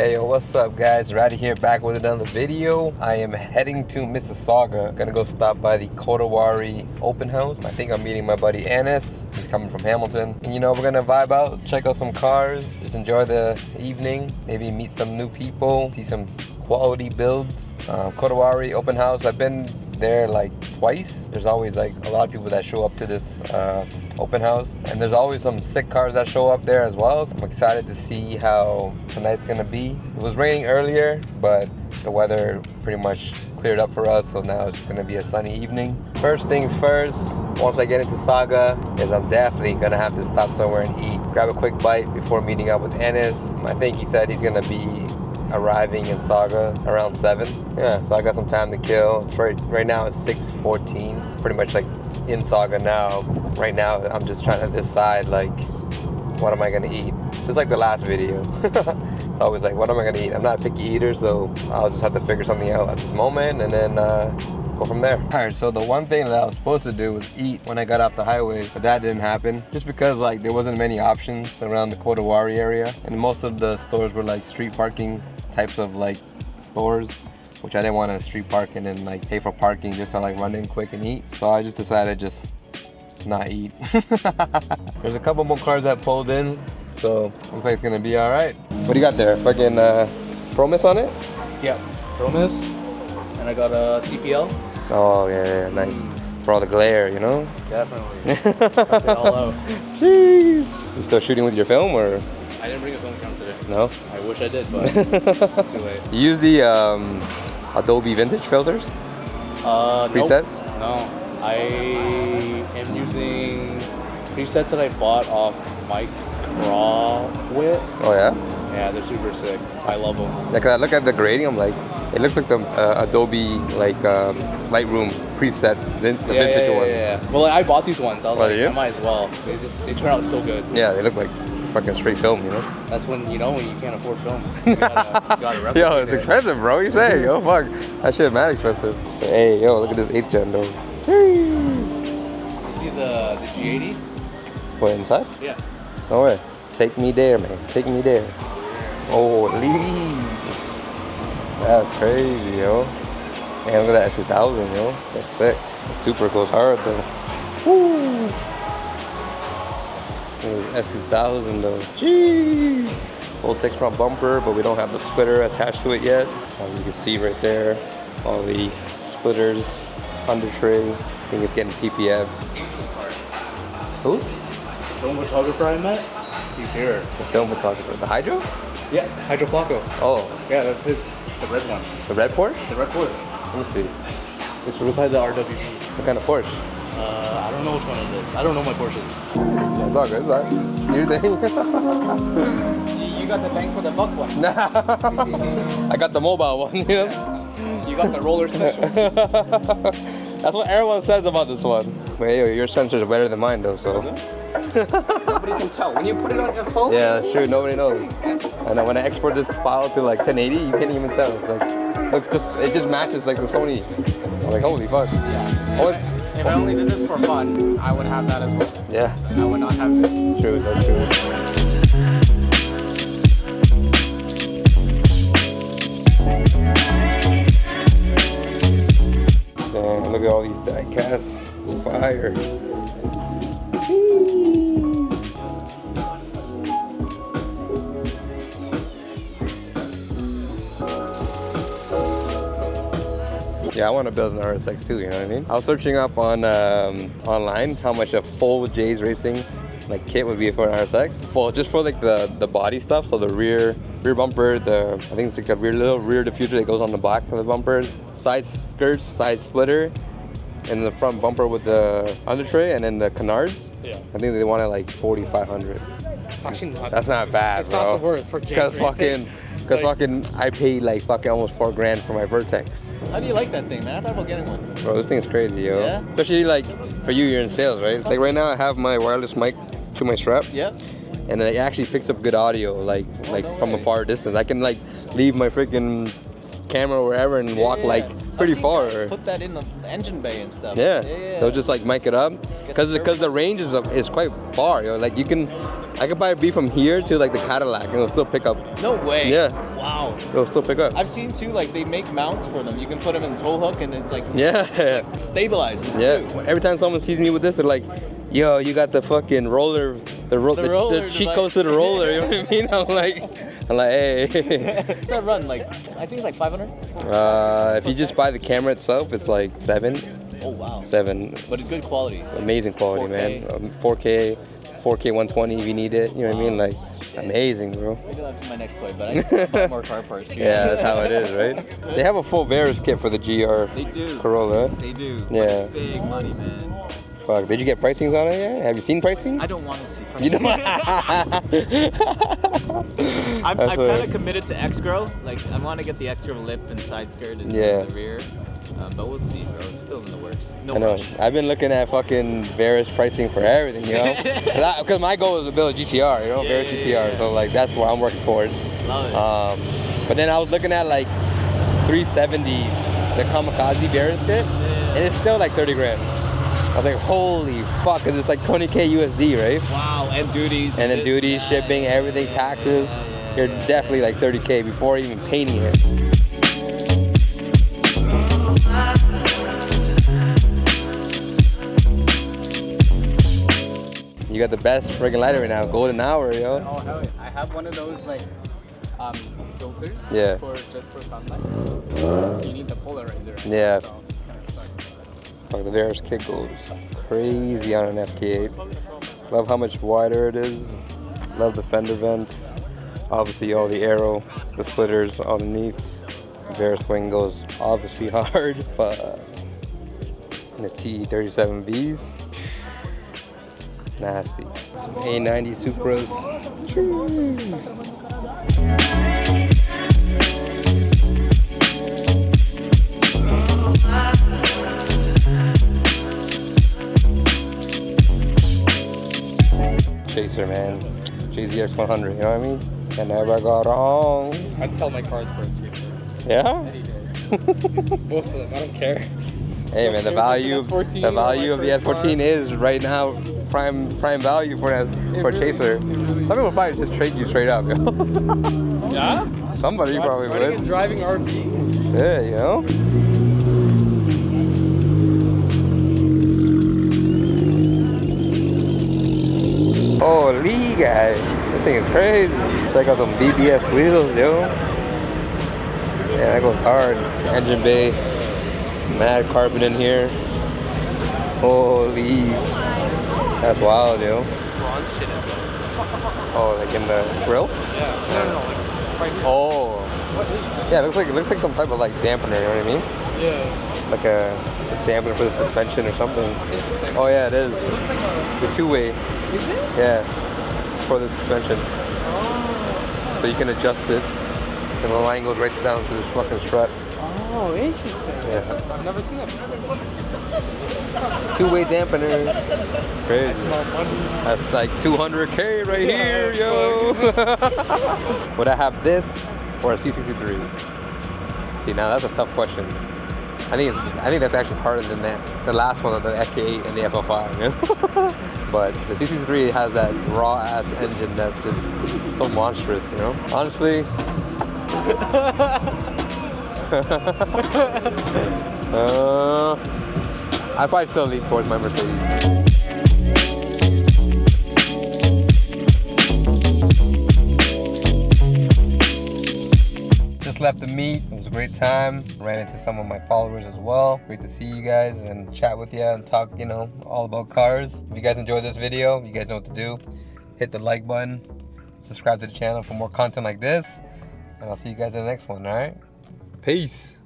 Hey, yo, what's up, guys? Ratty here, back with another video. I am heading to Mississauga. Gonna go stop by the Kodawari open house. I think I'm meeting my buddy Anis. He's coming from Hamilton. And you know, we're gonna vibe out, check out some cars, just enjoy the evening, maybe meet some new people, see some quality builds. Kodawari open house, I've been there like twice. There's always like a lot of people that show up to this open house, and there's always some sick cars that show up there as well. I'm excited to see how tonight's gonna be. It was raining earlier, but the weather pretty much cleared up for us, so now it's just gonna be a sunny evening. First things first, once I get into Saga, is I'm definitely gonna have to stop somewhere and eat. Grab a quick bite before meeting up with Anis. I think he said he's gonna be arriving in Saga around 7. Yeah, so I got some time to kill. It's right now it's 6:14. Pretty much like in Saga now. Right now I'm just trying to decide like what am I gonna eat. Just like the last video. It's always like, what am I gonna eat? I'm not a picky eater, so I'll just have to figure something out at this moment and then go from there. Alright, so the one thing that I was supposed to do was eat when I got off the highway, but that didn't happen. Just because like there wasn't many options around the Kodawari area, and most of the stores were like street parking types of like stores, which I didn't want to street park and then like pay for parking just to like run in quick and eat. So I just decided just not eat. There's a couple more cars that pulled in, so looks like it's gonna be all right. What do you got there? Fucking Promise on it? Yeah, Promise, and I got a CPL. Oh yeah, nice. For all the glare, you know? Definitely. Cut it all out. Jeez. You still shooting with your film or? I didn't bring a film cam today. No? I wish I did, but too late. You use the Adobe Vintage filters? Presets? Nope. No. I am using presets that I bought off Mike Crawwit. Oh yeah? Yeah, they're super sick. I love them. Like I look at the grading, I'm like, it looks like the Adobe like Lightroom preset, the vintage ones. Yeah. Well, I bought these ones. I was like, you? I might as well. They turn out so good. Yeah, they look like fucking straight film, you know? That's when you can't afford film. You gotta Yo, it's expensive, bro. You say, yo, fuck. That shit mad expensive. Hey, yo, look at this 8th gen though. Jeez. You see the G80? What, inside? Yeah. No way. Take me there, man. Take me there. Holy. That's crazy, yo. Man, look at that S2000, yo. That's sick. That super goes hard though. Woo. This S2000 though. Jeez. Full text front bumper, but we don't have the splitter attached to it yet. As you can see right there, all the splitters, under tray. I think it's getting PPF. Who? The film photographer I met, he's here. The film photographer. The Hydro? Yeah, Hydro Flaco. Oh. Yeah, that's his, the red one. The red Porsche? The red Porsche. Let me see. It's beside the RWP. What kind of Porsche? I don't know which one it is. I don't know my Porsches. It's all good, it's all right. Your thing. You got the bang for the buck one. I got the mobile one, you know? You got the roller special. That's what everyone says about this one. But hey, your sensors are better than mine though, so. Nobody can tell. When you put it on your phone. Yeah, that's true. Nobody knows. And when I export this file to like 1080, you can't even tell. It's like, it just matches like the Sony. I'm like, holy fuck. Yeah. If I only did this for fun, I would have that as well. Yeah. I would not have this. True, that's true. Damn, look at all these die casts. Fire. Yeah, I want to build an RSX too, you know what I mean? I was searching up on online how much a full J's Racing like kit would be for an RSX. Full, just for like the body stuff, so the rear bumper, I think it's like a little rear diffuser that goes on the back of the bumper, side skirts, side splitter, and the front bumper with the under tray, and then the canards. Yeah. I think they wanted like 4,500. It's actually not. That's not bad, it's bro. It's not the worth for J's Racing. Because I paid like fucking almost $4,000 for my Vertex. How do you like that thing, man? I thought about getting one. Bro, this thing is crazy, yo. Yeah? Especially like for you're in sales, right? Like right now I have my wireless mic to my strap. Yeah. And it actually picks up good audio, from a far distance. I can like leave my freaking camera wherever and walk like pretty I've seen far. guys put that in the engine bay and stuff. Yeah. Yeah. They'll just like mic it up, because the range is quite far. Yo. Like I could buy a beat from here to like the Cadillac, and it'll still pick up. No way. Yeah. Wow. It'll still pick up. I've seen too, like they make mounts for them. You can put them in tow hook and it like stabilizes too. Every time someone sees me with this, they're like, "Yo, you got the fucking roller, the cheat codes to the roller." You know what I mean? I'm like, hey. What's that run? Like I think it's like 500. If you just buy the camera itself, it's like 7. Oh wow. 7. But it's good quality. Amazing quality, 4K. man. 4K 120 if you need it. You know what I mean? Like, amazing, bro. Maybe that's my next toy, but I need to buy more car parts. Yeah, that's how it is, right? They have a full Varus kit for the GR They do. Corolla. They do. Yeah. Big money, man. Fuck, did you get pricings on it yet? Have you seen pricing? I don't want to see You pricing. don't. I'm kind of committed to X-Girl. Like, I want to get the X-Girl lip and side skirt and the rear. But we'll see, bro. It's still in the works. No I know. rush. I've been looking at fucking Varus pricing for everything, you know? Because my goal is to build a GTR, you know? Varus GTR. So, like, that's what I'm working towards. Love it. But then I was looking at, like, 370s, the Kamikaze Varus kit, and it's still like 30 grand. I was like, holy fuck, because it's like 20K USD, right? Wow, and duties. And then duties, shipping, everything, taxes. You're definitely like 30K before even painting it. You got the best friggin' lighter right now, golden hour, yo. Oh hell yeah. I have one of those like filters Yeah. for sunlight. You need the polarizer. Yeah. So it's kind of sucks. Fuck, the Varus kit goes crazy on an FK8. Love how much wider it is. Love the fender vents. Obviously all the aero, the splitters underneath. The Varus wing goes obviously hard. Fuck. And the T37Vs. Nasty. Some A90 Supras. Chaser, man. JZX 100, you know what I mean? I never got wrong. I'd sell my cars for a chaser. Yeah? Any day. Both of them. I don't care. Hey man, the value of the S14 is right now prime value for a Chaser. Some people would probably just trade you straight up, yo. Yeah? Somebody probably would. Driving RB. Yeah, you know. Holy guy, this thing is crazy. Check out them BBS wheels, yo. Yeah, that goes hard. Engine bay. Mad carbon in here. Holy. That's wild, yo. Bronze shit as well. Oh, like in the grill? Yeah. No, like right here. Oh. What is that? Yeah, it looks like some type of like dampener, you know what I mean? Yeah. Like a dampener for the suspension or something. Interesting. Oh yeah, it is. It looks like a... The two-way. Is it? Yeah. It's for the suspension. Oh. So you can adjust it. And the line goes right down to the fucking strut. Oh, interesting. Yeah. I've never seen that before. Two-way dampeners. Crazy. Small money. That's like 200K right here, yo. Would I have this or a CCC3? See, now that's a tough question. I think that's actually harder than the last one, the FK8 and the FL5. You know? But the CC3 has that raw ass engine that's just so monstrous, you know. Honestly. I'd probably still lean towards my Mercedes. Just left the meet. It was a great time. Ran into some of my followers as well. Great to see you guys and chat with you and talk, you know, all about cars. If you guys enjoyed this video, you guys know what to do. Hit the like button. Subscribe to the channel for more content like this. And I'll see you guys in the next one, all right? Peace.